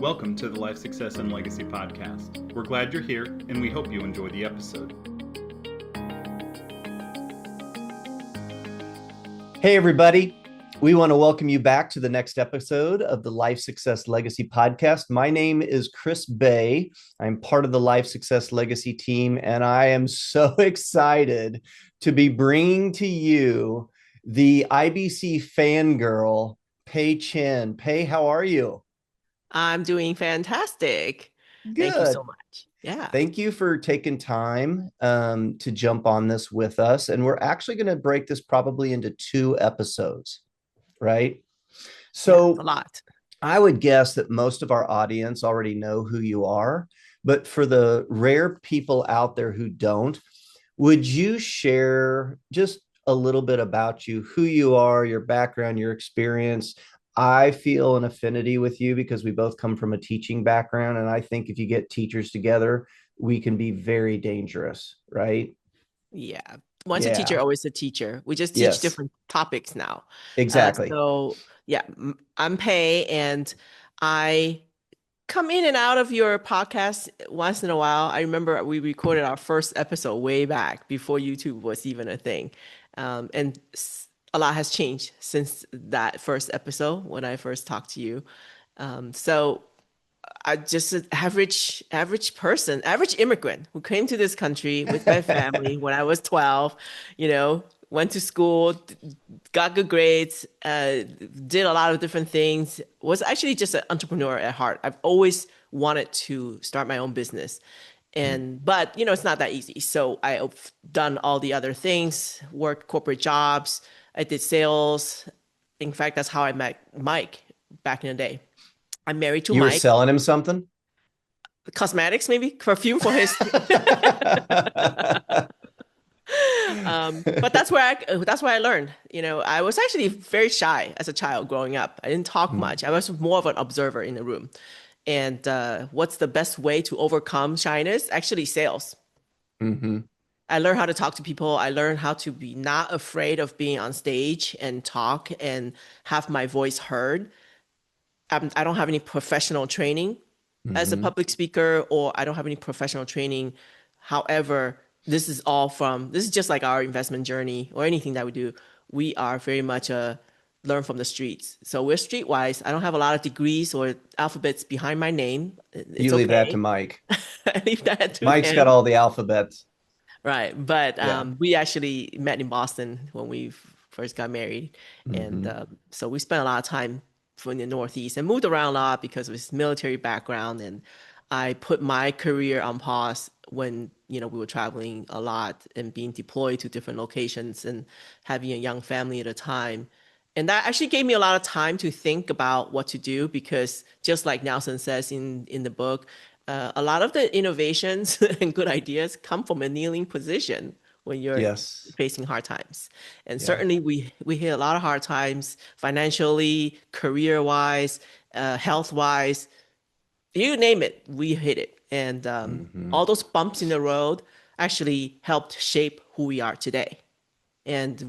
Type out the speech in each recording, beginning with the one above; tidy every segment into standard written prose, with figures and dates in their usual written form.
Welcome to the Life Success and Legacy Podcast. We're glad you're here, and we hope you enjoy the episode. Hey, everybody. We want to welcome you back to the next episode of the Life Success Legacy Podcast. My name is Chris Bay. I'm part of the Life Success Legacy team, and I am so excited to be bringing to you the IBC fangirl, Pei Chen. Pei, how are you? I'm doing fantastic. Good. Thank you so much. Yeah. Thank you for taking time to jump on this with us. And we're actually going to break this probably into 2 episodes, right? So a lot. I would guess that most of our audience already know who you are, but for the rare people out there who don't, would you share just a little bit about you, who you are, your background, your experience? I feel an affinity with you because we both come from a teaching background. And I think if you get teachers together, we can be very dangerous, right? Yeah. Once a teacher, always a teacher. We just teach Yes. different topics now. Exactly. I'm Pei, and I come in and out of your podcast once in a while. I remember we recorded our first episode way back before YouTube was even a thing. And a lot has changed since that first episode when I first talked to you. So I just an average person, average immigrant who came to this country with my family when I was 12, went to school, got good grades, did a lot of different things, was actually just an entrepreneur at heart. I've always wanted to start my own business. But it's not that easy. So I've done all the other things, worked corporate jobs. I did sales. In fact, that's how I met Mike back in the day. I'm married to Mike. You were selling him something? Cosmetics, maybe perfume for his. But that's where I learned. I was actually very shy as a child growing up. I didn't talk much. I was more of an observer in the room. And what's the best way to overcome shyness? Actually, sales. Mm-hmm. I learned how to talk to people. I learned how to be not afraid of being on stage and talk and have my voice heard. I don't have any professional training as a public speaker, or I don't have any professional training. However, this is just like our investment journey or anything that we do. We are very much learn from the streets. So we're streetwise. I don't have a lot of degrees or alphabets behind my name. You leave that to Mike. I leave that to Mike's him. got all the alphabets. Right. But we actually met in Boston when we first got married. And so we spent a lot of time in the Northeast and moved around a lot because of his military background. And I put my career on pause when, we were traveling a lot and being deployed to different locations and having a young family at a time. And that actually gave me a lot of time to think about what to do, because just like Nelson says in the book, a lot of the innovations and good ideas come from a kneeling position when you're facing hard times. And certainly we hit a lot of hard times financially, career-wise, health-wise, you name it, we hit it. And all those bumps in the road actually helped shape who we are today. And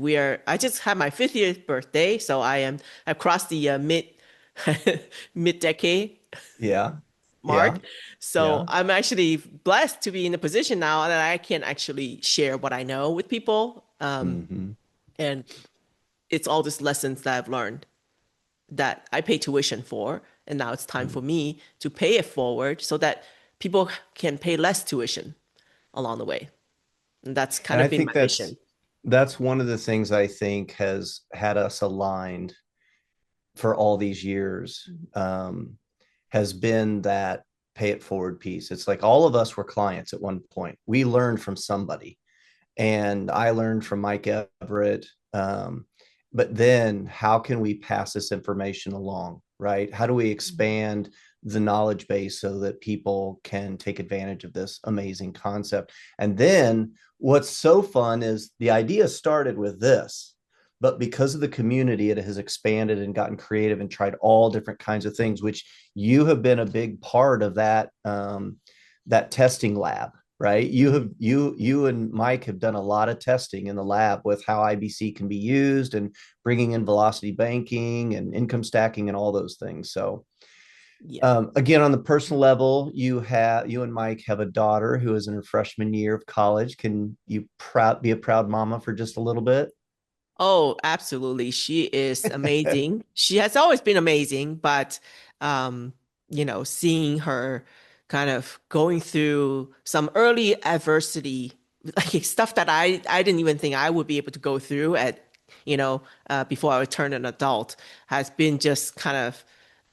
I just had my 50th birthday, so I've crossed the mid-decade. Mark. So I'm actually blessed to be in a position now that I can actually share what I know with people. And it's all these lessons that I've learned that I pay tuition for. And now it's time for me to pay it forward so that people can pay less tuition along the way. And that's kind of been my mission. That's one of the things I think has had us aligned for all these years. Has been that pay it forward piece. It's like all of us were clients at one point. We learned from somebody, and I learned from Mike Everett. But then how can we pass this information along, right? How do we expand the knowledge base so that people can take advantage of this amazing concept? And then what's so fun is the idea started with this. But because of the community, it has expanded and gotten creative and tried all different kinds of things, which you have been a big part of that testing lab, right? You and Mike have done a lot of testing in the lab with how IBC can be used and bringing in velocity banking and income stacking and all those things. So Yeah. Again, on the personal level, you and Mike have a daughter who is in her freshman year of college. Can you be a proud mama for just a little bit? Oh, absolutely. She is amazing. She has always been amazing, but um, seeing her kind of going through some early adversity, like stuff that I didn't even think I would be able to go through before I would turn an adult, has been just kind of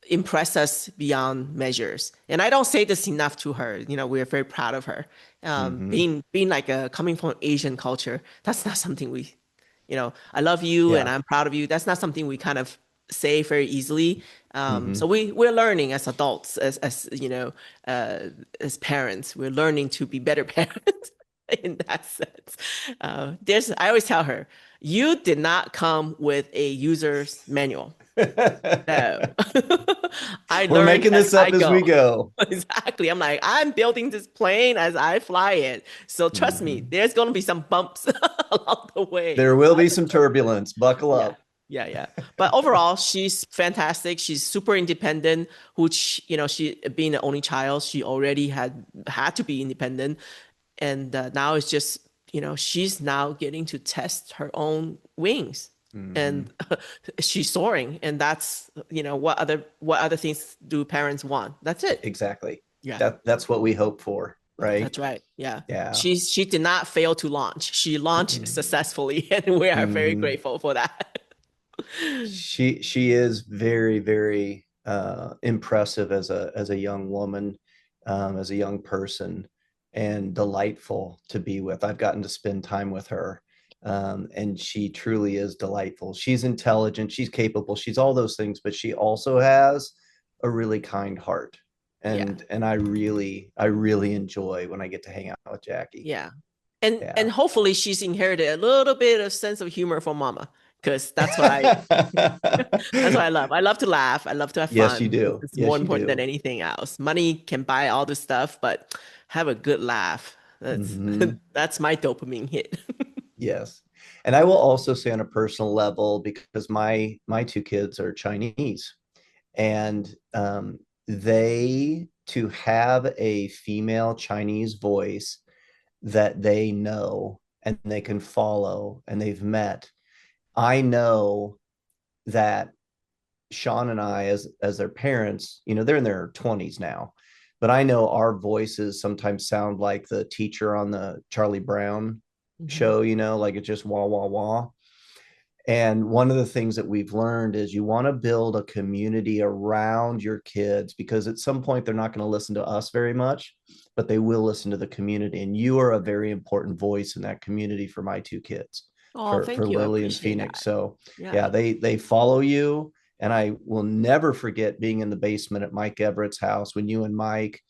impress us beyond measures. And I don't say this enough to her. We are very proud of her. Hmm. Being like coming from Asian culture, that's not something I love you and Yeah. I'm proud of you. That's not something we kind of say very easily. So Hmm. we're learning as adults, as parents, we're learning to be better parents in that sense. I always tell her, you did not come with a user's manual. No. I We're learned making as this I up as we go. go. Exactly. I'm like, I'm building this plane as I fly it. So trust me, Hmm. there's going to be some bumps along the way. There will be some turbulence. Buckle Yeah. up. Yeah. But overall, she's fantastic. She's super independent, which, she being the only child, she already had to be independent. And now it's just, she's now getting to test her own wings. Hmm. And she's soaring. And that's, what other things do parents want? That's it. Exactly. Yeah. That's what we hope for, right? That's right. Yeah. Yeah. She did not fail to launch. She launched successfully, and we are very Hmm. grateful for that. She is very, very impressive as a young woman, as a young person, and delightful to be with. I've gotten to spend time with her, and she truly is delightful. She's intelligent, she's capable, she's all those things, but she also has a really kind heart, Yeah. and I really enjoy when I get to hang out with Jackie. Yeah. And Yeah. hopefully she's inherited a little bit of sense of humor from mama, because that's what I love. I love to laugh. I love to have Yes, you fun. do. It's more Yes, you important than do. anything else. Money can buy all this stuff, but have a good laugh. That's Hmm. that's my dopamine hit. Yes. And I will also say on a personal level, because my two kids are Chinese, and they to have a female Chinese voice that they know and they can follow and they've met. I know that Sean and I, as their parents, they're in their 20s now, but I know our voices sometimes sound like the teacher on the Charlie Brown Mhm. show, like it's just wah wah wah. And one of the things that we've learned is you want to build a community around your kids, because at some point they're not going to listen to us very much, but they will listen to the community. And you are a very important voice in that community for my two kids, Oh, for thank you. I Lily and appreciate Phoenix. that. So Yeah. yeah, they follow you. And I will never forget being in the basement at Mike Everett's house when you and Mike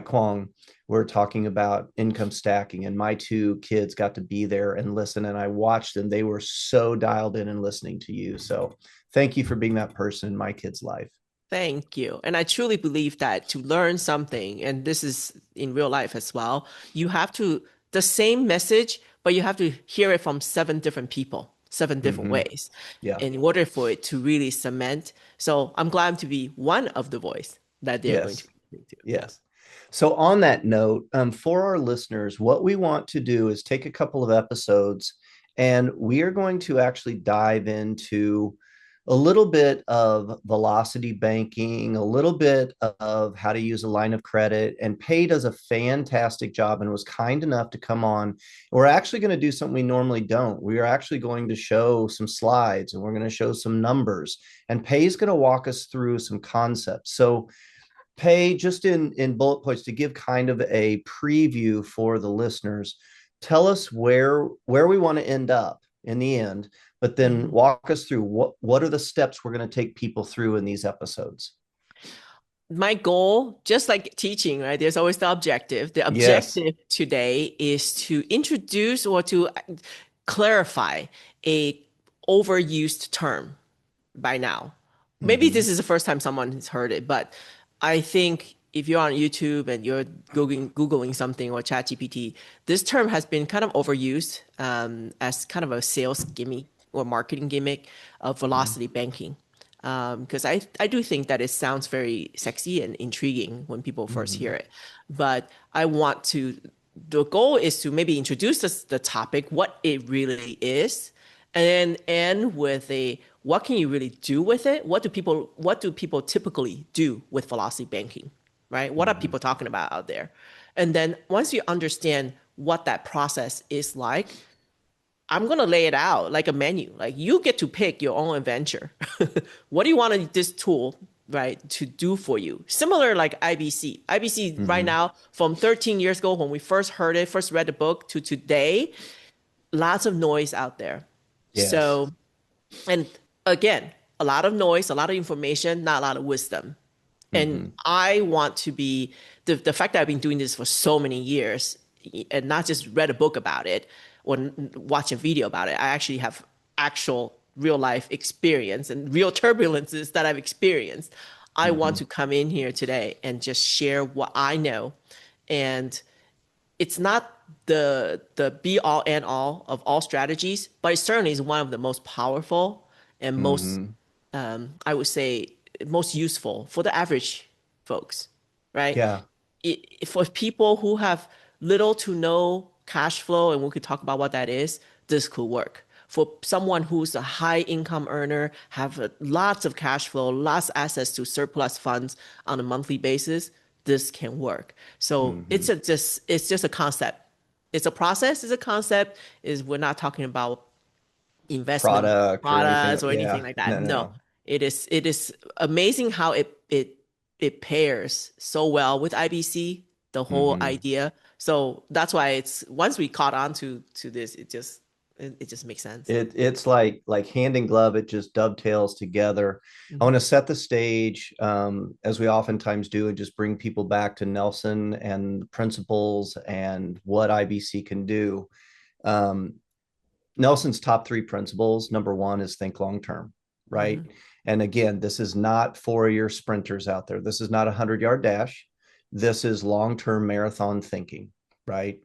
Kwong were talking about income stacking, and my two kids got to be there and listen, and I watched them. They were so dialed in and listening to you. So thank you for being that person in my kid's life. Thank you. And I truly believe that to learn something, and this is in real life as well, you have to, the same message, but you have to hear it from seven different people, seven different Hmm. ways, Yeah. in order for it to really cement. So I'm glad to be one of the voice that they're going to Yes. be listening to. Yeah. Yes. So, on that note, for our listeners, what we want to do is take a couple of episodes and we are going to actually dive into a little bit of velocity banking, a little bit of how to use a line of credit. And Pei does a fantastic job and was kind enough to come on. We're actually going to do something we normally don't. We are actually going to show some slides and we're going to show some numbers. And Pei is going to walk us through some concepts. So, Pei, just in bullet points to give kind of a preview for the listeners, tell us where we want to end up in the end, but then Mhm. walk us through what are the steps we're going to take people through in these episodes. My goal, just like teaching, right? There's always the objective. The Yes. objective today is to introduce or to clarify a overused term by now. Maybe Hmm. this is the first time someone has heard it, but I think if you're on YouTube and you're Googling something or ChatGPT, this term has been kind of overused as kind of a sales gimmick or marketing gimmick of velocity banking. because I do think that it sounds very sexy and intriguing when people first hear it. But the goal is to maybe introduce the topic, what it really is, and then end with what can you really do with it? What do people typically do with velocity banking, right? What are people talking about out there? And then once you understand what that process is like, I'm going to lay it out like a menu. Like you get to pick your own adventure. What do you want this tool, right, to do for you? Similar like IBC. IBC right now, from 13 years ago when we first heard it, first read the book to today, lots of noise out there. Yes. So, and again, a lot of noise, a lot of information, not a lot of wisdom. And I want to be the fact that I've been doing this for so many years and not just read a book about it or watch a video about it. I actually have actual real life experience and real turbulences that I've experienced. I want to come in here today and just share what I know. And it's not the be all and all of all strategies, but it certainly is one of the most powerful and most, I would say, most useful for the average folks, right? Yeah. For people who have little to no cash flow, and we could talk about what that is, this could work. For someone who's a high income earner, have lots of cash flow, lots of access to surplus funds on a monthly basis, this can work. So it's just a concept. It's a process, it's a concept, is we're not talking about investment products or anything like that. No. It is amazing how it pairs so well with IBC, the whole idea. So that's why it's once we caught on to this, it just makes sense. It's like hand in glove. It just dovetails together. I want to set the stage, as we oftentimes do, and just bring people back to Nelson and the principles and what IBC can do. Nelson's top 3 principles. Number 1 is think long term, right? And again, this is not for your sprinters out there. This is not a 100-yard dash. This is long-term marathon thinking, right?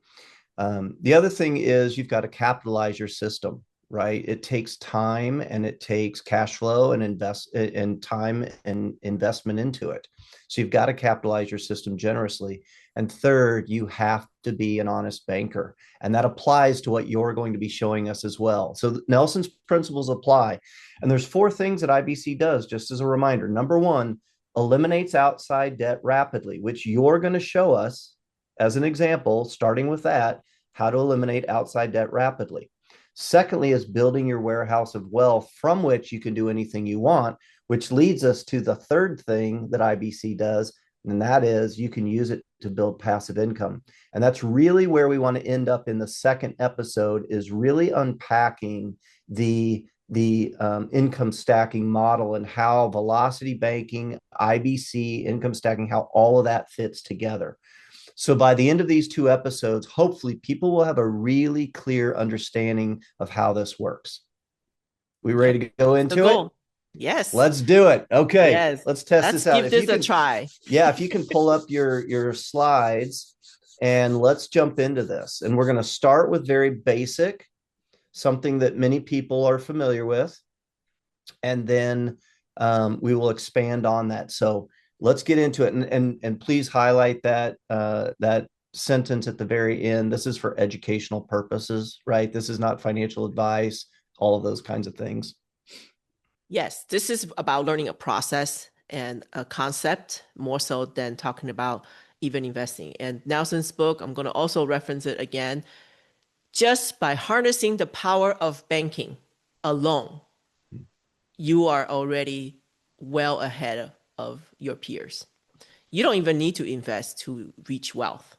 The other thing is you've got to capitalize your system, right? It takes time and it takes cash flow and time and investment into it. So you've got to capitalize your system generously. And third, you have to be an honest banker. And that applies to what you're going to be showing us as well. So Nelson's principles apply. And there's 4 things that IBC does, just as a reminder. Number 1, eliminates outside debt rapidly, which you're going to show us as an example, starting with that, how to eliminate outside debt rapidly. Secondly, is building your warehouse of wealth from which you can do anything you want, which leads us to the third thing that IBC does, and that is you can use it to build passive income. And that's really where we want to end up in the second episode, is really unpacking the income stacking model and how velocity banking, IBC, income stacking, how all of that fits together. So by the end of these 2 episodes, hopefully people will have a really clear understanding of how this works. We ready to go into it? Yes. Let's do it. Okay. Yes. Let's test this out. Give this a try. Yeah. If you can pull up your slides and let's jump into this. And we're going to start with very basic, something that many people are familiar with. And then we will expand on that. So let's get into it. And please highlight that sentence at the very end. This is for educational purposes, right? This is not financial advice, all of those kinds of things. Yes, this is about learning a process and a concept more so than talking about even investing. And Nelson's book, I'm going to also reference it again. Just by harnessing the power of banking alone, you are already well ahead of your peers. You don't even need to invest to reach wealth.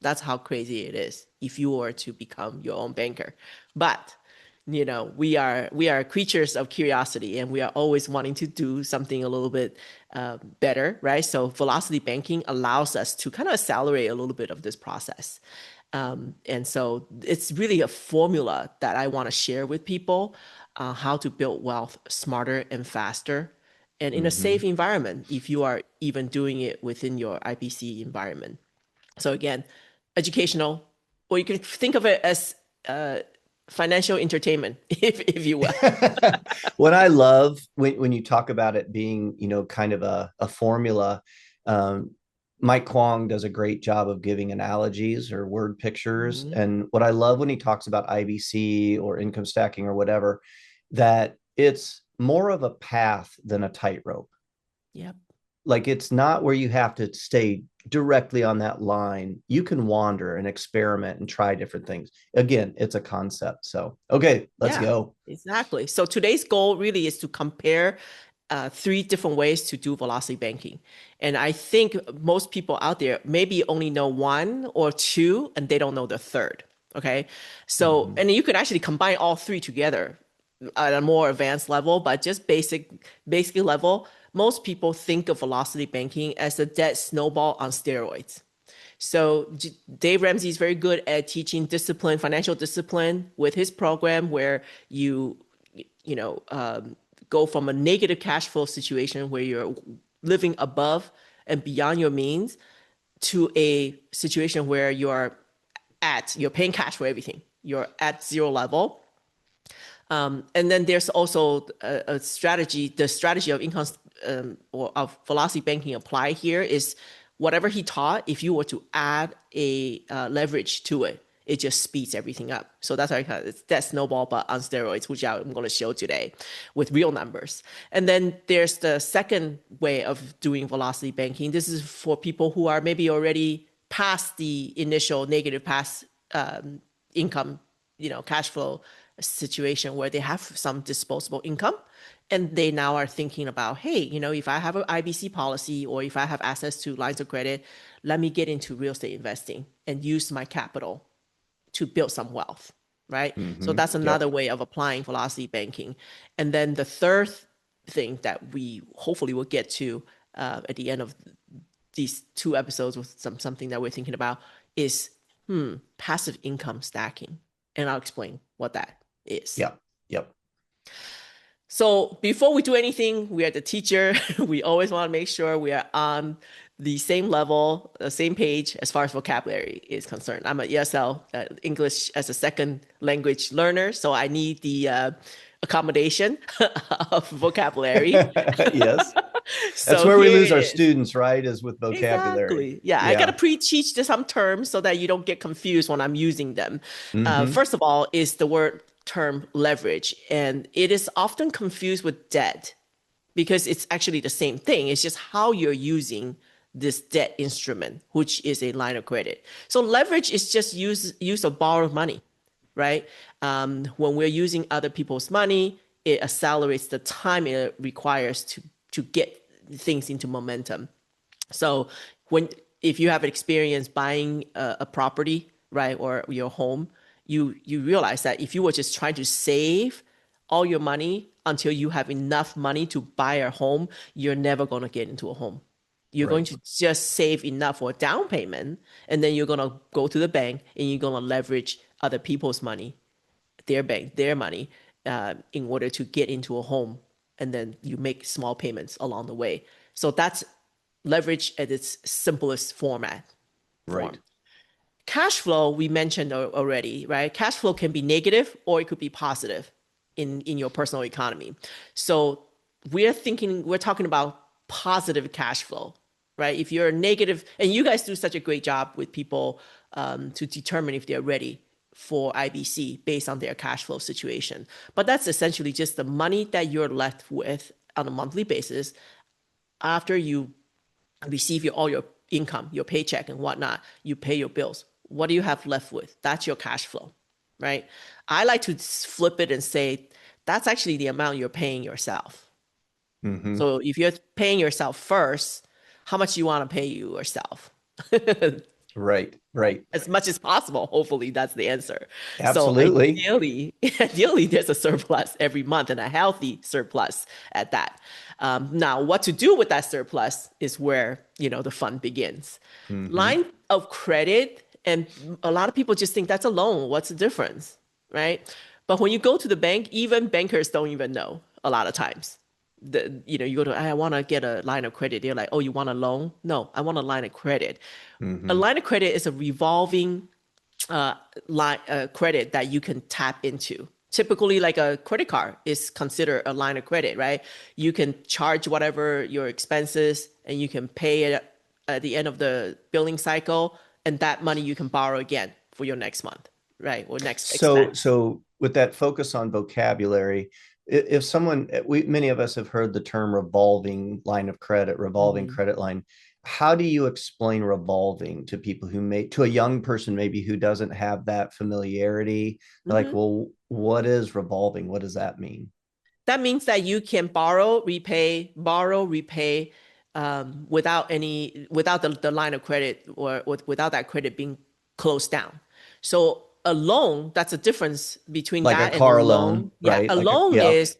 That's how crazy it is if you were to become your own banker. But we are creatures of curiosity, and we are always wanting to do something a little bit better, right? So velocity banking allows us to kind of accelerate a little bit of this process. And so it's really a formula that I want to share with people, how to build wealth smarter and faster and in a safe environment if you are even doing it within your IBC environment. So again, educational, or you can think of it as financial entertainment, if you will. What I love when you talk about it being, kind of a formula, um, Mike Kwong does a great job of giving analogies or word pictures. Mhm. And what I love when he talks about IBC or income stacking or whatever, that it's more of a path than a tightrope. Yep. Like it's not where you have to stay directly on that line. You can wander and experiment and try different things. Again, it's a concept. So, okay, let's Yeah, go. exactly. So today's goal really is to compare three different ways to do velocity banking. And I think most people out there maybe only know one or two, and they don't know the third. Okay. So, and you could actually combine all three together at a more advanced level, but just basic level, most people think of velocity banking as a debt snowball on steroids. So Dave Ramsey is very good at teaching discipline, financial discipline with his program where you know, go from a negative cash flow situation where you're living above and beyond your means to a situation where you're paying cash for everything. You're at zero level. And then there's also a strategy, the strategy of income or of velocity banking apply here is whatever he taught, if you were to add a leverage to it, it just speeds everything up. So that's why it's that snowball, but on steroids, which I'm going to show today with real numbers. And then there's the second way of doing velocity banking. This is for people who are maybe already past the initial negative past income, cash flow situation where they have some disposable income and they now are thinking about, hey, if I have an IBC policy or if I have access to lines of credit, let me get into real estate investing and use my capital to build some wealth, right? So that's another way of applying velocity banking. And then the third thing that we hopefully will get to at the end of these two episodes with something that we're thinking about is passive income stacking. And I'll explain what that is. Yep. So before we do anything, we are the teacher. We always want to make sure we are on the same level, the same page as far as vocabulary is concerned. I'm an ESL, English as a second language learner, so I need the accommodation of vocabulary. Yes. So that's where we lose our is. students, right? Is with vocabulary. Exactly. Yeah, I got to pre-teach some terms so that you don't get confused when I'm using them. First of all, is the word term leverage, and it is often confused with debt because it's actually the same thing. It's just how you're using this debt instrument, which is a line of credit. So leverage is just use of borrowed money, right? When we're using other people's money, it accelerates the time it requires to get things into momentum. So if you have experience buying a property, right, or your home, you realize that if you were just trying to save all your money until you have enough money to buy a home, you're never going to get into a home. You're going to just save enough for a down payment, and then you're going to go to the bank and you're going to leverage other people's money, their money, in order to get into a home, and then you make small payments along the way. So that's leverage at its simplest form. Right. Cash flow, we mentioned already, right? Cash flow can be negative or it could be positive in your personal economy. So we're talking about positive cash flow, right? If you're negative, and you guys do such a great job with people to determine if they're ready for IBC based on their cash flow situation. But that's essentially just the money that you're left with on a monthly basis after you receive all your income, your paycheck and whatnot, you pay your bills. What do you have left with? That's your cash flow, right? I like to flip it and say, that's actually the amount you're paying yourself. So if you're paying yourself first, how much you want to pay yourself? Right. As much as possible. Hopefully that's the answer. Absolutely. So ideally there's a surplus every month and a healthy surplus at that. Now, what to do with that surplus is where, the fun begins. Line of credit, and a lot of people just think that's a loan. What's the difference, right? But when you go to the bank, even bankers don't even know a lot of times. You go to, I want to get a line of credit. They're like, oh, you want a loan? No, I want a line of credit. A line of credit is a revolving line credit that you can tap into. Typically, like a credit card is considered a line of credit, right? You can charge whatever your expenses and you can pay it at the end of the billing cycle, and that money you can borrow again for your next month, right? Or next expense. So with that focus on vocabulary, if someone, many of us have heard the term revolving line of credit, revolving credit line. How do you explain revolving to people to a young person maybe who doesn't have that familiarity? They're like, well, what is revolving? What does that mean? That means that you can borrow, repay, without the line of credit or without that credit being closed down. So a loan, that's a difference between like that a and a car loan. Yeah, right? a loan is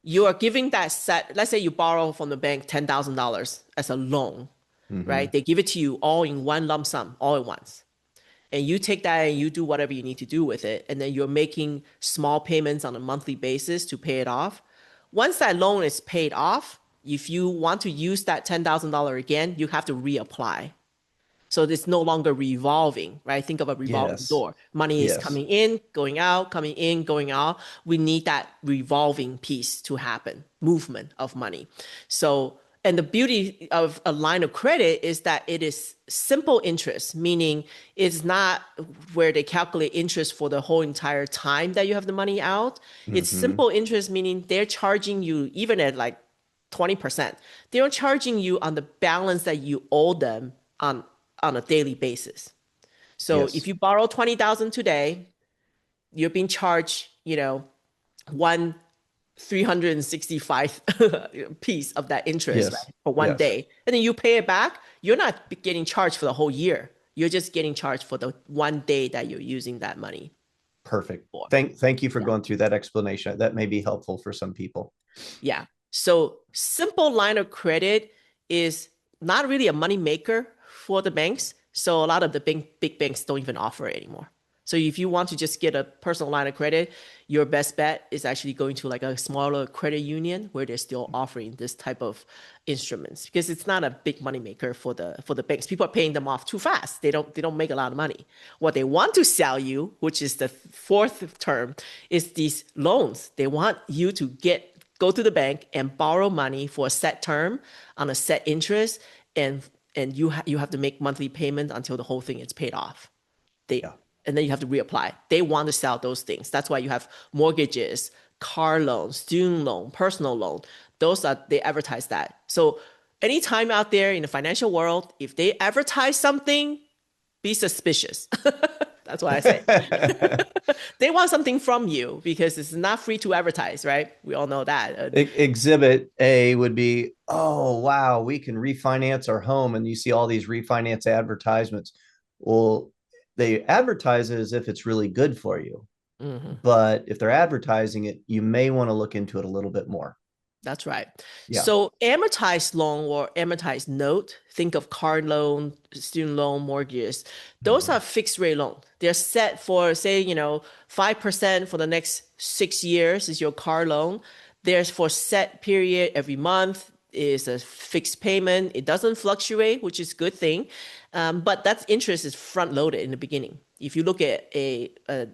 you are giving that set. Let's say you borrow from the bank $10,000 as a loan, right? They give it to you all in one lump sum, all at once. And you take that and you do whatever you need to do with it. And then you're making small payments on a monthly basis to pay it off. Once that loan is paid off, if you want to use that $10,000 again, you have to reapply. So it's no longer revolving, right? Think of a revolving door. Money is coming in, going out, coming in, going out. We need that revolving piece to happen, movement of money. So, and the beauty of a line of credit is that it is simple interest, meaning it's not where they calculate interest for the whole entire time that you have the money out. It's simple interest, meaning they're charging you even at like 20%. They're charging you on the balance that you owe them on a daily basis. So if you borrow 20,000 today, you're being charged, one 365 piece of that interest right, for one day. And then you pay it back. You're not getting charged for the whole year. You're just getting charged for the one day that you're using that money. Perfect. Thank you for going through that explanation. That may be helpful for some people. Yeah. So simple line of credit is not really a money maker for the banks. So a lot of the big banks don't even offer it anymore. So if you want to just get a personal line of credit, your best bet is actually going to like a smaller credit union where they're still offering this type of instruments because it's not a big money maker for the banks. People are paying them off too fast. They don't make a lot of money. What they want to sell you, which is the fourth term, is these loans. They want you to go to the bank and borrow money for a set term on a set interest, and you have to make monthly payments until the whole thing is paid off. And then you have to reapply. They want to sell those things. That's why you have mortgages, car loans, student loan, personal loan. They advertise that. So anytime out there in the financial world, if they advertise something, be suspicious. That's what I say. They want something from you because it's not free to advertise, right? We all know that. Exhibit A would be, oh, wow, we can refinance our home. And you see all these refinance advertisements. Well, they advertise it as if it's really good for you. But if they're advertising it, you may want to look into it a little bit more. That's right. Yeah. So amortized loan or amortized note, think of car loan, student loan, mortgages. Those are fixed rate loans. They're set for, say, 5% for the next 6 years is your car loan. There's for set period every month is a fixed payment. It doesn't fluctuate, which is a good thing. But that interest is front loaded in the beginning. If you look at a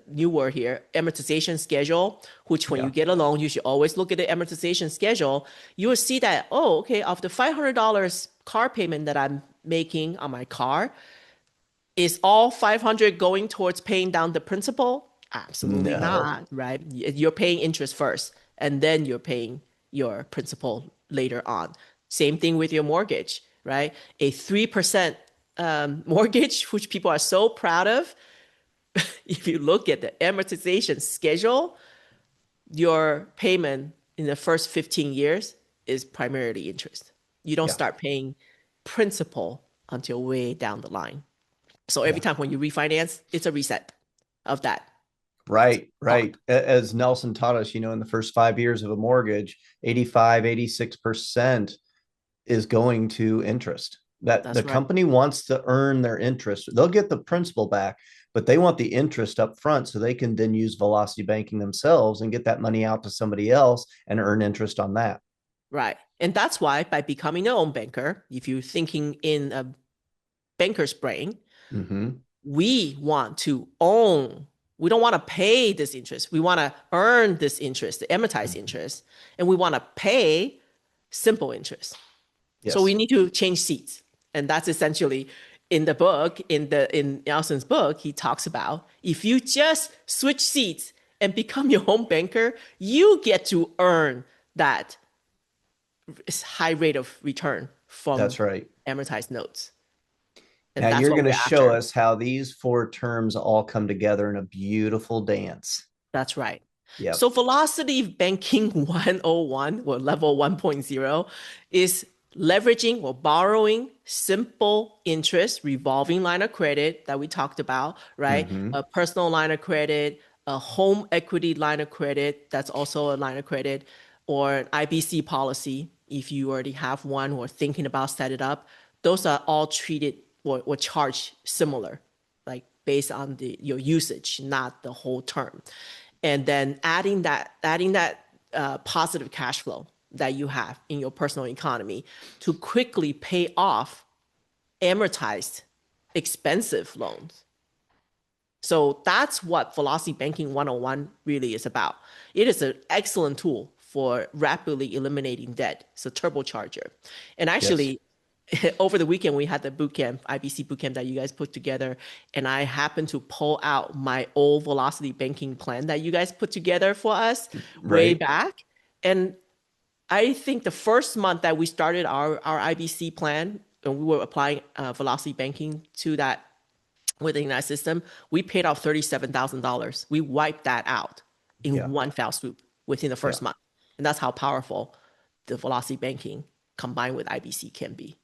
new word here, amortization schedule, which when you get a loan, you should always look at the amortization schedule. You will see that, of the $500 car payment that I'm making on my car, is all $500 going towards paying down the principal? Absolutely not, right? You're paying interest first, and then you're paying your principal later on. Same thing with your mortgage, right? A 3% mortgage, which people are so proud of. If you look at the amortization schedule, your payment in the first 15 years is primarily interest. You don't start paying principal until way down the line. So every time when you refinance, it's a reset of that. Right. As Nelson taught us, in the first 5 years of a mortgage, 85, 86% is going to interest. That's the company wants to earn their interest. They'll get the principal back, but they want the interest up front so they can then use velocity banking themselves and get that money out to somebody else and earn interest on that. Right. And that's why by becoming your own banker, if you're thinking in a banker's brain, We want to own. We don't want to pay this interest. We want to earn this interest, the amortized interest, and we want to pay simple interest. So we Yes. need to change seats. And that's essentially in the book, in Allison's book, he talks about if you just switch seats and become your home banker, you get to earn that high rate of return from That's right. amortized notes. And Now that's you're what going to we're show after. us how these four terms all come together in a beautiful dance. That's right. Yep. So Velocity Banking 101 or level 1.0 is leveraging or borrowing simple interest revolving line of credit that we talked about, right? Mm-hmm. A personal line of credit, a home equity line of credit, that's also a line of credit, or an IBC policy if you already have one or thinking about set it up. Those are all treated or charged similar, like based on your usage, not the whole term. And then adding that positive cash flow that you have in your personal economy to quickly pay off amortized expensive loans. So that's what Velocity Banking 101 really is about. It is an excellent tool for rapidly eliminating debt. It's a turbocharger. And actually, over the weekend, we had the boot camp, IBC boot camp that you guys put together. And I happened to pull out my old Velocity Banking plan that you guys put together for us way back. And I think the first month that we started our IBC plan and we were applying Velocity Banking to that within that system, we paid off $37,000. We wiped that out in one fell swoop within the first month. And that's how powerful the Velocity Banking combined with IBC can be.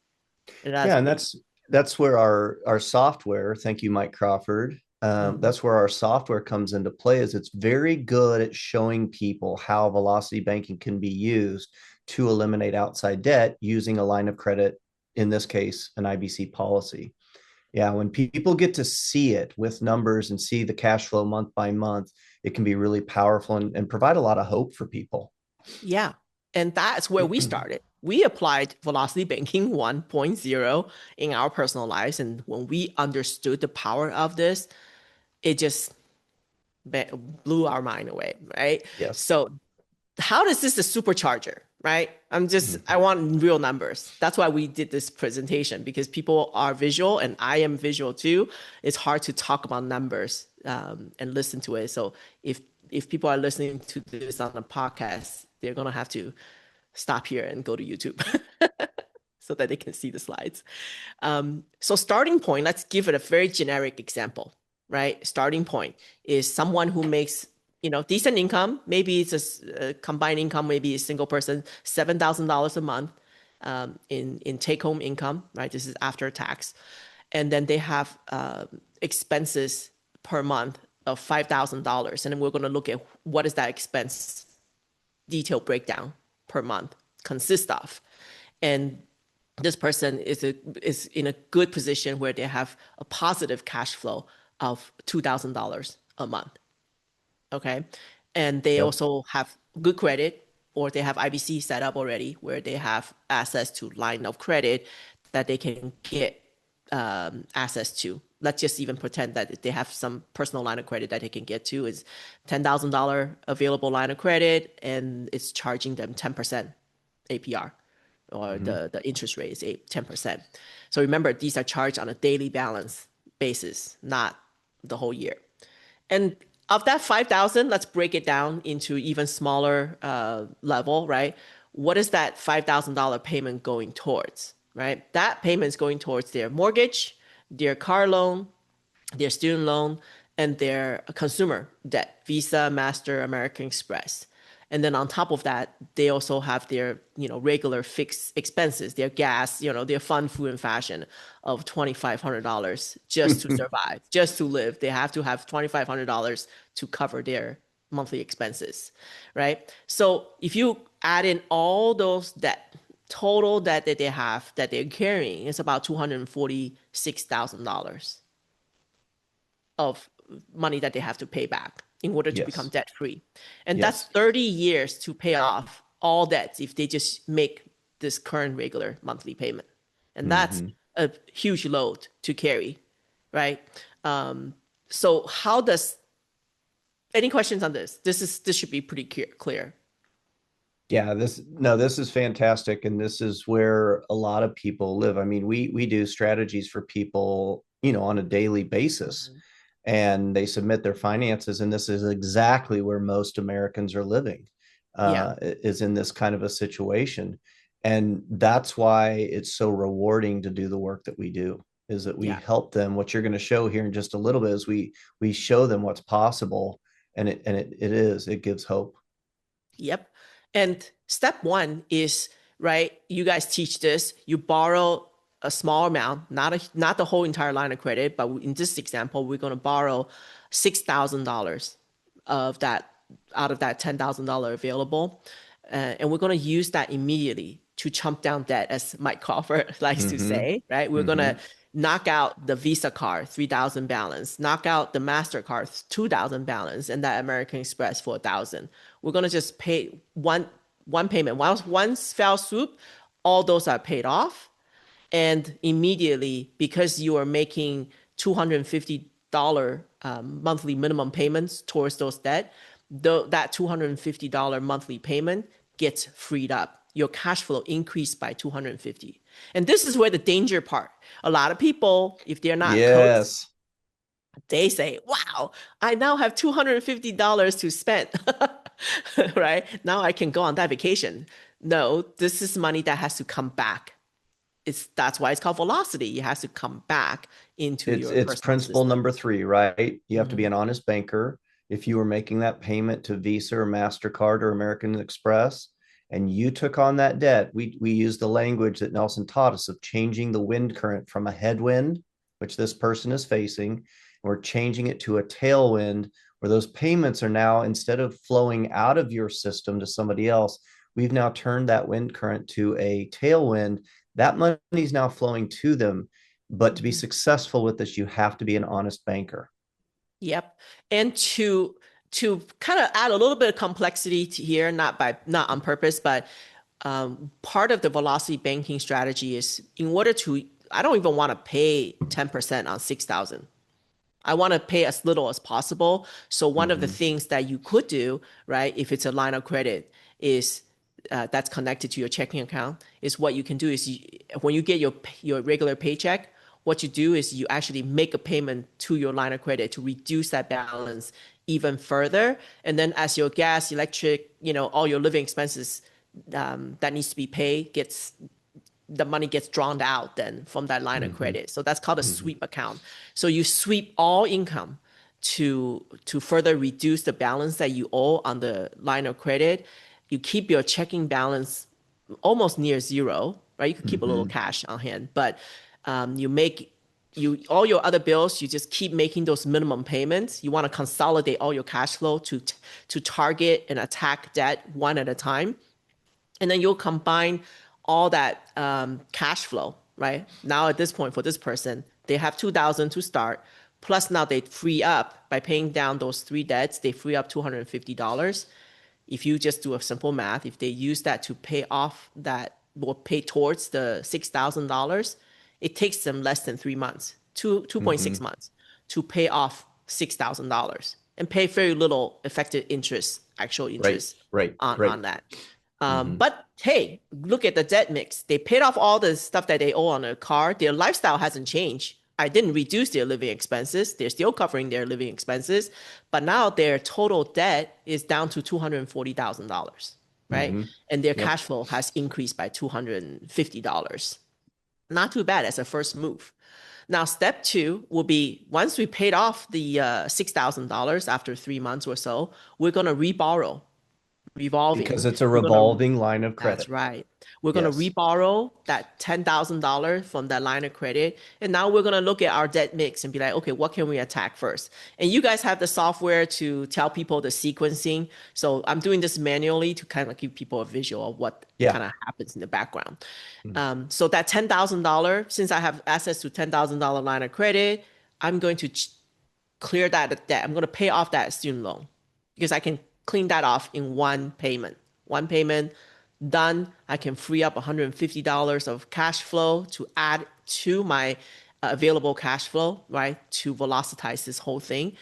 And that's where our software, thank you, Mike Crawford. That's where our software comes into play, is it's very good at showing people how Velocity Banking can be used to eliminate outside debt using a line of credit, in this case, an IBC policy. Yeah, when people get to see it with numbers and see the cash flow month by month, it can be really powerful and provide a lot of hope for people. Yeah. And that's where we started. We applied Velocity Banking 1.0 in our personal lives. And when we understood the power of this, it just blew our mind away, right? Yes. So how does this a supercharger, right? I want real numbers. That's why we did this presentation, because people are visual and I am visual too. It's hard to talk about numbers and listen to it. So if people are listening to this on the podcast, they're going to have to stop here and go to YouTube so that they can see the slides. So starting point, let's give it a very generic example, right? Starting point is someone who makes decent income. Maybe it's a combined income, maybe a single person, $7,000 a month in take-home income, right? This is after tax. And then they have expenses per month of $5,000. And then we're going to look at what is that expense detailed breakdown per month consist of. And this person is in a good position where they have a positive cash flow of $2,000 a month. Okay. And they also have good credit, or they have IBC set up already where they have access to line of credit that they can get access to. Let's just even pretend that they have some personal line of credit that they can get to. Is $10,000 available line of credit, and it's charging them 10% APR, or the interest rate is 10%. So remember, these are charged on a daily balance basis, not the whole year. And of that 5,000, let's break it down into even smaller level, right? What is that $5,000 payment going towards, right? That payment is going towards their mortgage, their car loan, their student loan, and their consumer debt, Visa, Master, American Express. And then on top of that, they also have their, regular fixed expenses, their gas, their fun, food, and fashion of $2,500 just to survive, just to live. They have to have $2,500 to cover their monthly expenses, right? So if you add in all those total debt that they have, that they're carrying, it's about $246,000 of money that they have to pay back in order to become debt free. And that's 30 years to pay off all debts if they just make this current regular monthly payment. And that's a huge load to carry, right? So how does, any questions on this? This should be pretty clear. Yeah, this is fantastic. And this is where a lot of people live. I mean, we do strategies for people, on a daily basis, and they submit their finances. And this is exactly where most Americans are living, Yeah. is in this kind of a situation. And that's why it's so rewarding to do the work that we do, is that we Yeah. help them. What you're going to show here in just a little bit is we show them what's possible, and it gives hope. Yep. And step one is, right, you guys teach this, you borrow a small amount, not the whole entire line of credit, but in this example, we're going to borrow $6,000 of that out of that $10,000 available. And we're going to use that immediately to chump down debt, as Mike Crawford likes to say, right? We're going to knock out the Visa card, 3,000 balance, knock out the MasterCard, 2,000 balance, and that American Express for 1,000. We're going to just pay one payment. One fell swoop, all those are paid off. And immediately, because you are making $250 monthly minimum payments towards those debt, that $250 monthly payment gets freed up. Your cash flow increased by 250. And this is where the danger part. A lot of people, if they're not coached, they say, wow, I now have $250 to spend, right? Now I can go on that vacation. No, this is money that has to come back. That's why it's called velocity. It has to come back into your It's principle system. number 3, right? You have to be an honest banker. If you were making that payment to Visa or MasterCard or American Express, and you took on that debt, we use the language that Nelson taught us of changing the wind current from a headwind, which this person is facing, and we're changing it to a tailwind, where those payments are now, instead of flowing out of your system to somebody else, we've now turned that wind current to a tailwind. That money is now flowing to them. But to be successful with this, you have to be an honest banker. Yep. And to kind of add a little bit of complexity to here, not on purpose, but part of the velocity banking strategy is, in order to, I don't even want to pay 10% on 6,000. I want to pay as little as possible. So one of the things that you could do, right, if it's a line of credit, is that's connected to your checking account, is what you can do is when you get your regular paycheck, what you do is you actually make a payment to your line of credit to reduce that balance even further. And then as your gas, electric, all your living expenses that needs to be paid the money gets drawn out then from that line of credit. So that's called a sweep account. So you sweep all income to further reduce the balance that you owe on the line of credit. You keep your checking balance almost near zero, right? You could keep a little cash on hand, but all your other bills, you just keep making those minimum payments. You want to consolidate all your cash flow to target and attack debt one at a time. And then you'll combine all that cash flow, right? Now at this point, for this person, they have 2,000 to start. Plus now they free up, by paying down those 3 debts, they free up $250. If you just do a simple math, if they use that to pay off that, or pay towards the $6,000, it takes them less than 3 months, 2.6 months to pay off $6,000 and pay very little effective interest, actual interest on that. But hey, look at the debt mix. They paid off all the stuff that they owe on their car. Their lifestyle hasn't changed. I didn't reduce their living expenses. They're still covering their living expenses. But now their total debt is down to $240,000, right? And their cash flow has increased by $250. Not too bad as a first move. Now, step 2 will be, once we paid off the $6,000 after 3 months or so, we're going to reborrow. Revolving. Because it's a revolving line of credit. That's right. We're going to reborrow that $10,000 from that line of credit. And now we're going to look at our debt mix and be like, okay, what can we attack first? And you guys have the software to tell people the sequencing. So I'm doing this manually to kind of give people a visual of what kind of happens in the background. So that $10,000, since I have access to $10,000 line of credit, I'm going to clear that debt. I'm going to pay off that student loan because I can clean that off in one payment. One payment done, I can free up $150 of cash flow to add to my available cash flow, right, to velocitize this whole thing.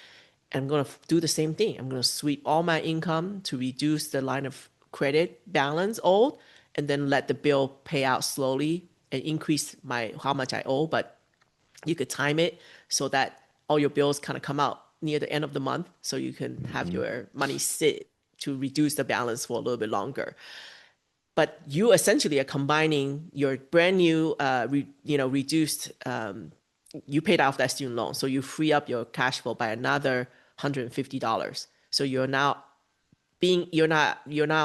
And I'm going to do the same thing. I'm going to sweep all my income to reduce the line of credit balance owed, and then let the bill pay out slowly and increase my how much I owe. But you could time it so that all your bills kind of come out near the end of the month, so you can have your money sit to reduce the balance for a little bit longer. But you essentially are combining your brand new, reduced. You paid off that student loan, so you free up your cash flow by another $150. So you're now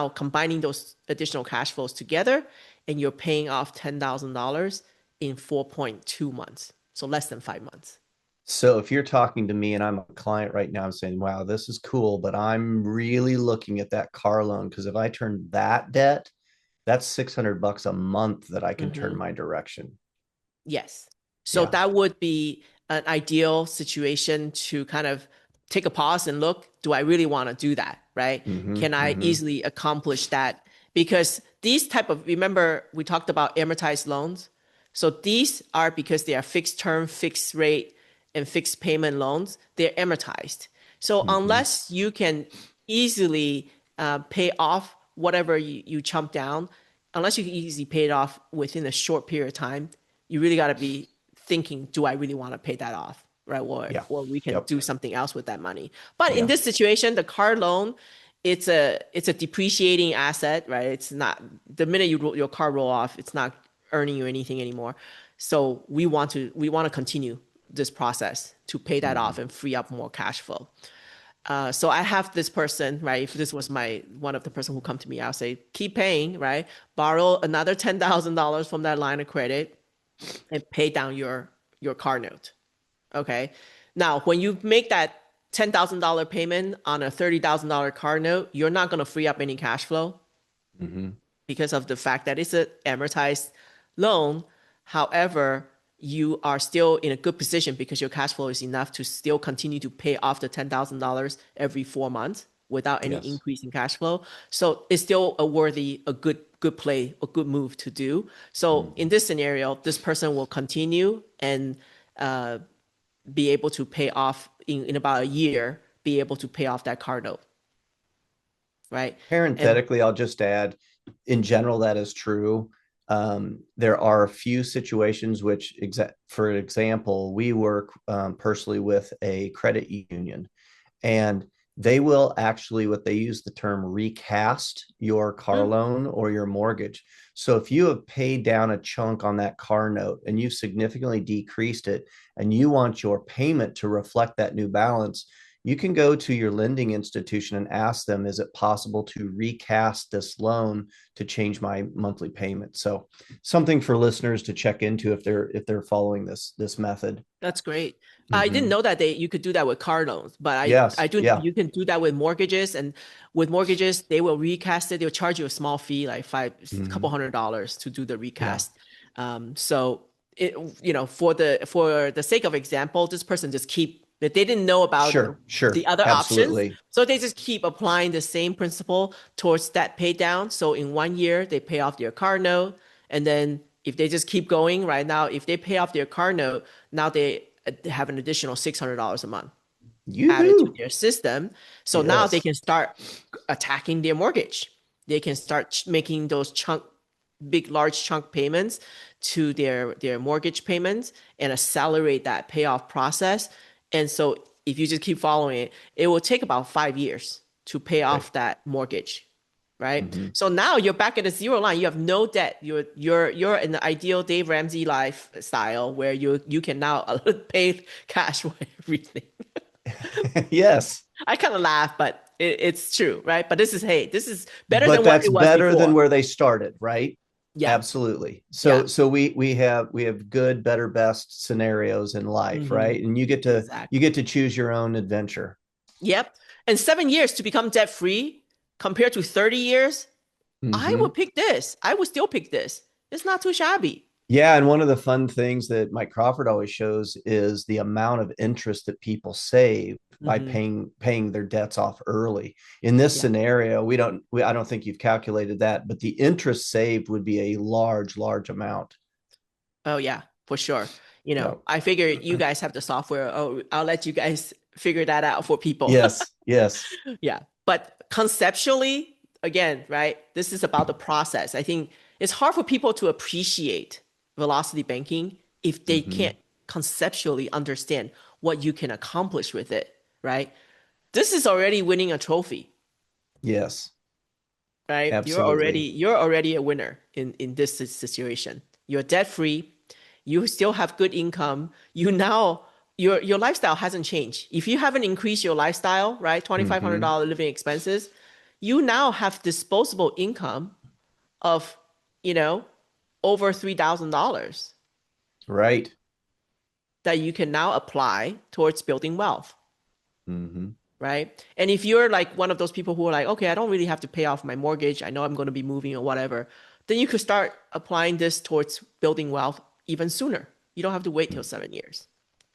combining those additional cash flows together, and you're paying off $10,000 in 4.2 months, so less than 5 months. So if you're talking to me and I'm a client right now, I'm saying, wow, this is cool, but I'm really looking at that car loan because if I turn that debt, that's $600 a month that I can turn my direction. Yes. So Yeah. that would be an ideal situation to kind of take a pause and look, do I really want to do that? Right? Can I easily accomplish that? Because these type of, remember, we talked about amortized loans. So these are, because they are fixed term, fixed rate, and fixed payment loans, they're amortized. So unless you can easily pay off whatever you chump down, unless you can easily pay it off within a short period of time, you really got to be thinking, do I really want to pay that off? Right. Or we can do something else with that money. But in this situation, the car loan, it's a depreciating asset, right? It's not, the minute your car roll off, it's not earning you anything anymore. So we want to continue this process to pay that off and free up more cash flow. So I have this person, right? If this was one of the person who come to me, I'll say, keep paying, right? Borrow another $10,000 from that line of credit and pay down your car note. Okay. Now, when you make that $10,000 payment on a $30,000 car note, you're not going to free up any cash flow because of the fact that it's an amortized loan. However, you are still in a good position because your cash flow is enough to still continue to pay off the $10,000 every 4 months without any increase in cash flow. So it's still a good play, a good move to do. So in this scenario, this person will continue and be able to pay off in about a year, be able to pay off that car note. Right. Parenthetically, I'll just add, in general, that is true. There are a few situations which, for example, we work personally with a credit union, and they will actually, what they use the term, recast your car loan or your mortgage. So if you have paid down a chunk on that car note and you've significantly decreased it and you want your payment to reflect that new balance, you can go to your lending institution and ask them, is it possible to recast this loan to change my monthly payment? So something for listeners to check into if they're following this method. That's great. I didn't know that you could do that with car loans, but I do. Yeah. You can do that with mortgages, and with mortgages, they will recast it. They'll charge you a small fee, like a couple $100 to do the recast. So for the sake of example, this person just they didn't know about the other options. So they just keep applying the same principle towards that pay down. So in 1 year, they pay off their car note. And then if they just keep going right now, if they pay off their car note, now they have an additional $600 a month added to their system. So now they can start attacking their mortgage. They can start making those large chunk payments to their mortgage payments and accelerate that payoff process. And so if you just keep following it, it will take about 5 years to pay off that mortgage, right? So now you're back at a zero line. You have no debt. You're in the ideal Dave Ramsey lifestyle where you can now pay cash for everything. Yes. I kind of laugh, but it's true, right? But this is better but than that's what it was better before. Than where they started, right? Yeah, absolutely. So we have good, better, best scenarios in life, right? And you get to choose your own adventure. Yep. And 7 years to become debt free compared to 30 years, I would pick this. I would still pick this. It's not too shabby. Yeah, and one of the fun things that Mike Crawford always shows is the amount of interest that people save by paying their debts off early. In this scenario, I don't think you've calculated that, but the interest saved would be a large amount. Oh yeah. for sure. You know, Yeah. I figured you guys have the software. Oh, I'll let you guys figure that out for people. Yes. Yes. Yeah. But conceptually, again, right, this is about the process. I think it's hard for people to appreciate velocity banking if they can't conceptually understand what you can accomplish with it, right? This is already winning a trophy, Yes. right? Absolutely. You're already a winner in this situation. You're debt free. You still have good income. You now your lifestyle hasn't changed. If you haven't increased your lifestyle, right, $2,500 living expenses, you now have disposable income of, you know, over $3,000 Right. that you can now apply towards building wealth. Mm-hmm. Right. And if you're like one of those people who are like, okay, I don't really have to pay off my mortgage, I know I'm going to be moving or whatever, then you could start applying this towards building wealth even sooner. You don't have to wait till 7 years.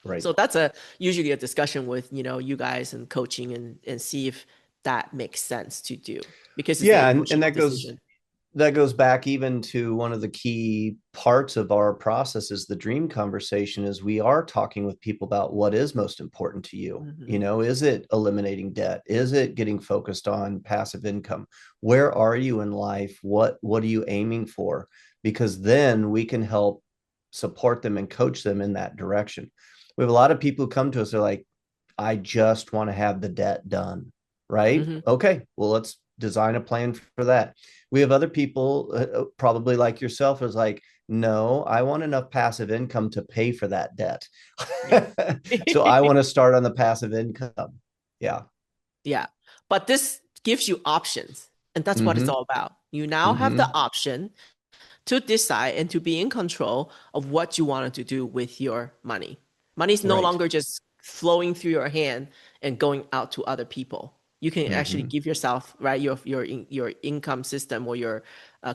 Right. So that's usually a discussion with, you know, you guys and coaching and see if that makes sense to do, because it's an Yeah, and emotional decision. that goes back even to one of the key parts of our process is the dream conversation is we are talking with people about what is most important to you. You know, is it eliminating debt? Is it getting focused on passive income? Where are you in life? What are you aiming for? Because then we can help support them and coach them in that direction. We have a lot of people who come to us, they're like, I just want to have the debt done. Right. Okay. Well, let's design a plan for that. We have other people, probably like yourself, is like, no, I want enough passive income to pay for that debt. Yeah. So I want to start on the passive income. Yeah. Yeah. But this gives you options, and that's what it's all about. You now have the option to decide and to be in control of what you wanted to do with your money. Money is no Right. longer just flowing through your hand and going out to other people. You can actually give yourself, right, your income system or your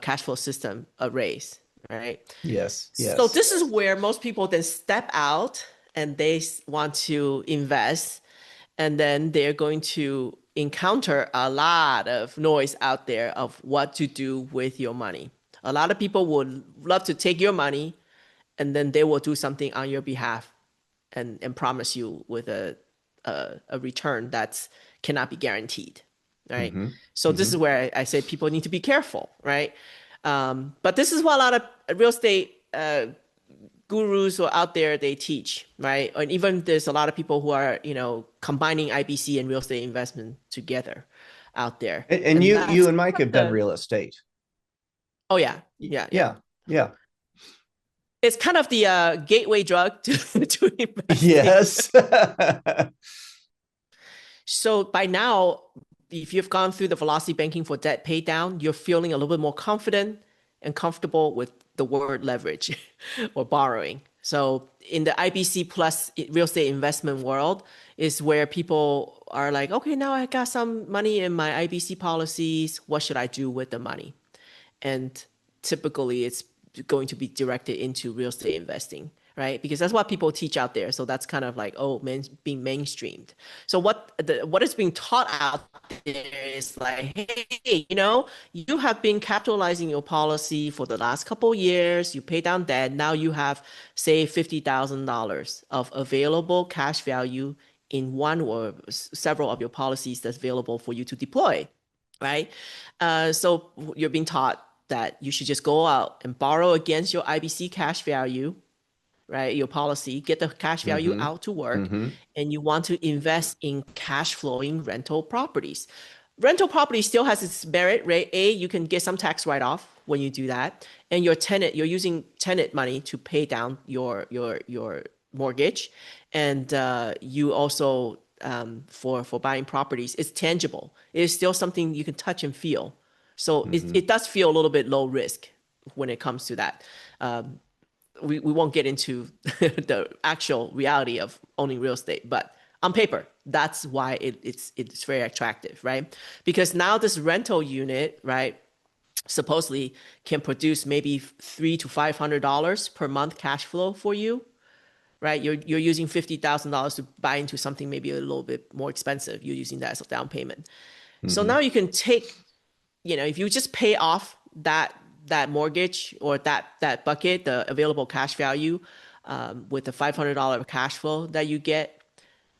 cash flow system a raise, right? Yes. So Yes. this is where most people then step out and they want to invest, and then they're going to encounter a lot of noise out there of what to do with your money. A lot of people would love to take your money and then they will do something on your behalf and promise you with a return that's cannot be guaranteed, right? So this is where I say people need to be careful, right? But this is what a lot of real estate gurus who are out there they teach, right? And even there's a lot of people who are, you know, combining IBC and real estate investment together out there. And you and Mike have done real estate. Oh yeah, yeah. Yeah. It's kind of the gateway drug to investing. Yes. So by now, if you've gone through the velocity banking for debt pay down, you're feeling a little bit more confident and comfortable with the word leverage or borrowing. So in the IBC plus real estate investment world is where people are like, okay, now I got some money in my IBC policies. What should I do with the money? And typically it's going to be directed into real estate investing, right? Because that's what people teach out there. So that's kind of like, being mainstreamed. So what is being taught out there is like, hey, you know, you have been capitalizing your policy for the last couple of years. You pay down debt. Now you have, say, $50,000 of available cash value in one or several of your policies that's available for you to deploy, right? So you're being taught that you should just go out and borrow against your IBC cash value, right? Your policy, get the cash value out to work, and you want to invest in cash flowing rental properties. Rental property still has its merit, right? You can get some tax write off when you do that, and you're using tenant money to pay down your mortgage, and you also for buying properties, it's tangible. It is still something you can touch and feel. So it does feel a little bit low risk when it comes to that. We won't get into the actual reality of owning real estate, but on paper, that's why it's very attractive, right? Because now this rental unit, right, supposedly can produce maybe $300 to $500 per month cash flow for you, right? You're using $50,000 to buy into something maybe a little bit more expensive. You're using that as a down payment. So now you can take, you know, if you just pay off that that mortgage or that bucket, the available cash value, with the $500 cash flow that you get,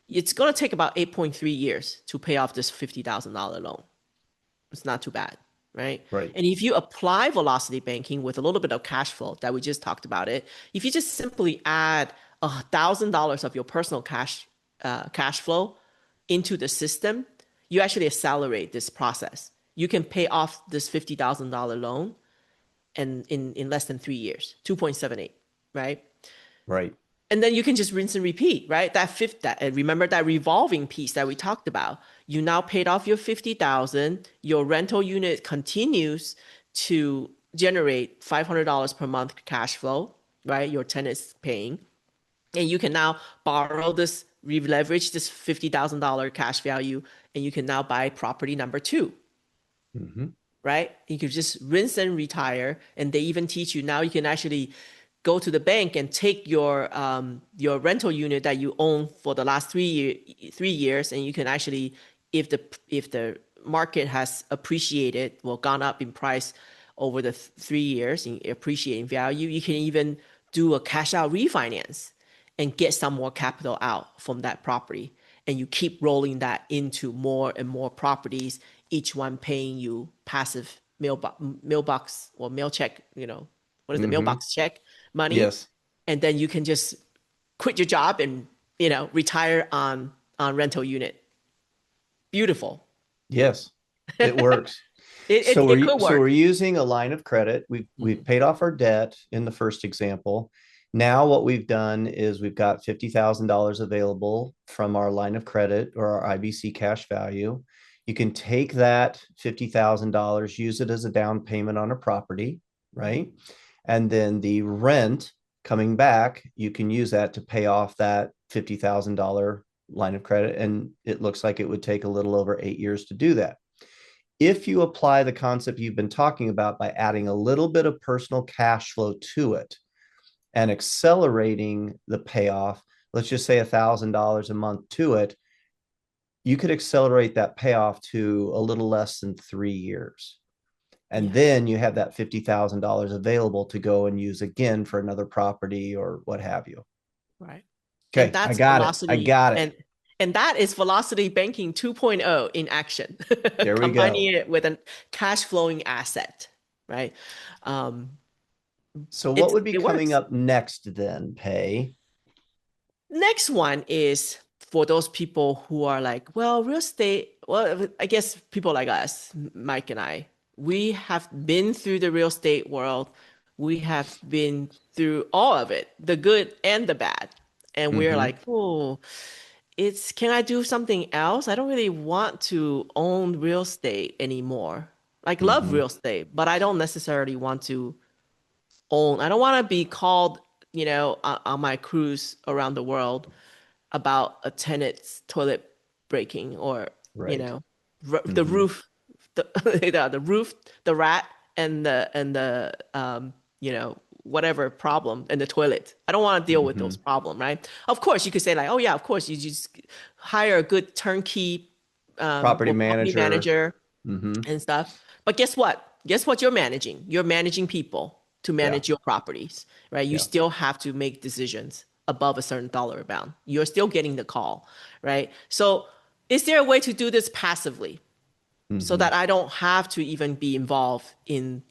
it's going to take about 8.3 years to pay off this $50,000 loan. It's not too bad, right? Right. And if you apply velocity banking with a little bit of cash flow that we just talked about it, if you just simply add $1,000 of your personal cash flow into the system, you actually accelerate this process. You can pay off this $50,000 loan and in less than 3 years, 2.78, right? Right. And then you can just rinse and repeat, right? Remember that revolving piece that we talked about. You now paid off your 50,000. Your rental unit continues to generate $500 per month cash flow, right? Your tenant's paying, and you can now borrow this, leverage this $50,000 cash value, and you can now buy property number 2. Mm-hmm. Right? You could just rinse and retire, and they even teach you now you can actually go to the bank and take your rental unit that you own for the last 3 years, and you can actually, if the market has appreciated or gone up in price over the 3 years and appreciate in value, you can even do a cash out refinance and get some more capital out from that property, and you keep rolling that into more and more properties, each one paying you passive mailbox or mail check, what is the mailbox check money. Yes. And then you can just quit your job and, retire on rental unit. Beautiful. Yes, it works. It could work. So we're using a line of credit. We've paid off our debt in the first example. Now what we've done is we've got $50,000 available from our line of credit or our IBC cash value. You can take that $50,000, use it as a down payment on a property, right? And then the rent coming back, you can use that to pay off that $50,000 line of credit. And it looks like it would take a little over 8 years to do that. If you apply the concept you've been talking about by adding a little bit of personal cash flow to it and accelerating the payoff, let's just say $1,000 a month to it, you could accelerate that payoff to a little less than 3 years. And then you have that $50,000 available to go and use again for another property or what have you. Right. Okay, and that's I got velocity, it. I got it. And that is velocity banking 2.0 in action. There we Combining go. it with a cash flowing asset, right? So what would be coming works. up next then, Pei? Next one is for those people who are like, well, real estate, well, I guess people like us, Mike and I, we have been through the real estate world. We have been through all of it, the good and the bad. And we're like, oh, can I do something else? I don't really want to own real estate anymore. Like, love real estate, but I don't necessarily want to I don't want to be called, on my cruise around the world about a tenant's toilet breaking or, Right. the roof, the roof, the rat, and the whatever problem in the toilet. I don't want to deal with those problems, right? Of course, you could say like, oh yeah, of course, you just hire a good turnkey Property manager and stuff. But guess what? Guess what you're managing? You're managing people to manage your properties, right? You still have to make decisions above a certain dollar amount. You're still getting the call, right? So is there a way to do this passively so that I don't have to even be involved in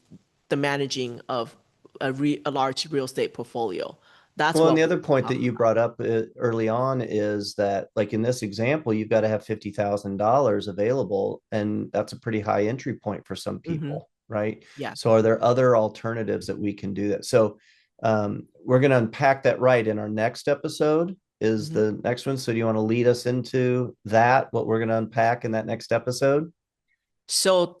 the managing of a large real estate portfolio? That's and the other point that you brought up early on is that, like in this example, you've got to have $50,000 available, and that's a pretty high entry point for some people, right? Yeah. So are there other alternatives that we can do that? So we're going to unpack that right in our next episode is the next one. So do you want to lead us into that, what we're going to unpack in that next episode? So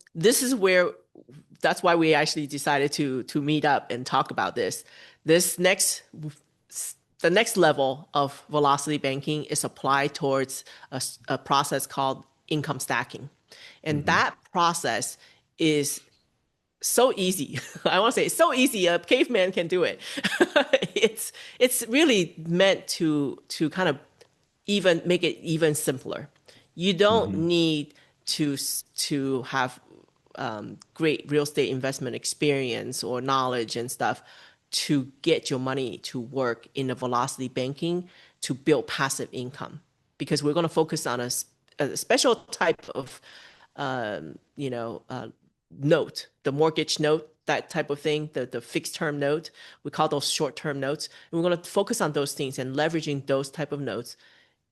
that's why we actually decided to meet up and talk about this. The next level of velocity banking is applied towards a process called income stacking. And that process is so easy. I want to say it's so easy. A caveman can do it. It's really meant to kind of even make it even simpler. You don't need to have great real estate investment experience or knowledge and stuff to get your money to work in the velocity banking to build passive income, because we're going to focus on a special type of note, the mortgage note, that type of thing, the fixed term note. We call those short term notes. And we're going to focus on those things and leveraging those type of notes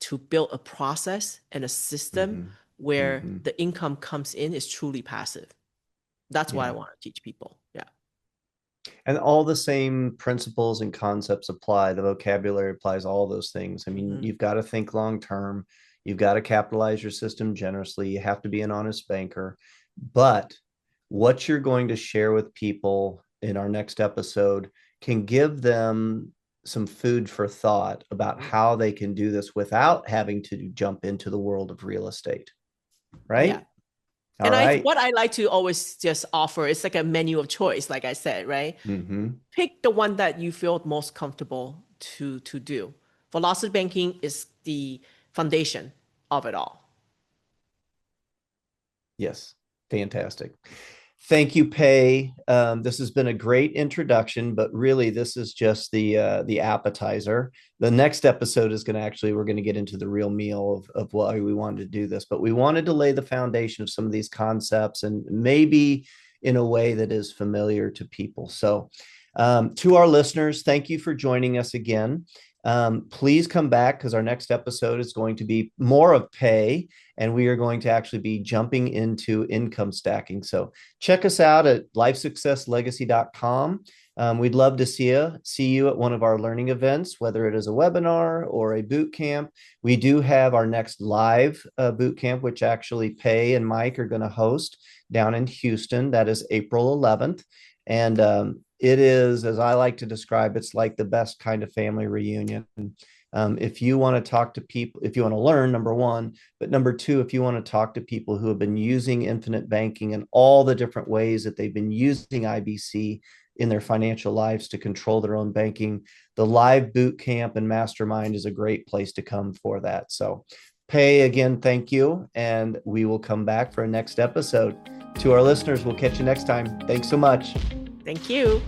to build a process and a system where the income comes in is truly passive. That's what I want to teach people. Yeah. And all the same principles and concepts apply. The vocabulary applies, all those things. I mean, you've got to think long term. You've got to capitalize your system generously. You have to be an honest banker. But what you're going to share with people in our next episode can give them some food for thought about how they can do this without having to jump into the world of real estate. Right? Yeah. What I like to always just offer is like a menu of choice, like I said, right? Pick the one that you feel most comfortable to do. Velocity banking is the foundation of it all. Yes, fantastic. Thank you, Pei. This has been a great introduction, but really this is just the appetizer. The next episode is we're going to get into the real meal of why we wanted to do this, but we wanted to lay the foundation of some of these concepts and maybe in a way that is familiar to people. So to our listeners, thank you for joining us again. Please come back because our next episode is going to be more of Pei, and we are going to actually be jumping into income stacking. So check us out at lifesuccesslegacy.com. We'd love to see you at one of our learning events, whether it is a webinar or a boot camp. We do have our next live boot camp, which actually Pei and Mike are going to host down in Houston. That is April 11th. And it is, as I like to describe, it's like the best kind of family reunion. If you want to talk to people, if you want to learn, number one, but number two, if you want to talk to people who have been using infinite banking and all the different ways that they've been using IBC in their financial lives to control their own banking, the live boot camp and mastermind is a great place to come for that. So Pei, again, thank you. And we will come back for a next episode. To our listeners, we'll catch you next time. Thanks so much. Thank you.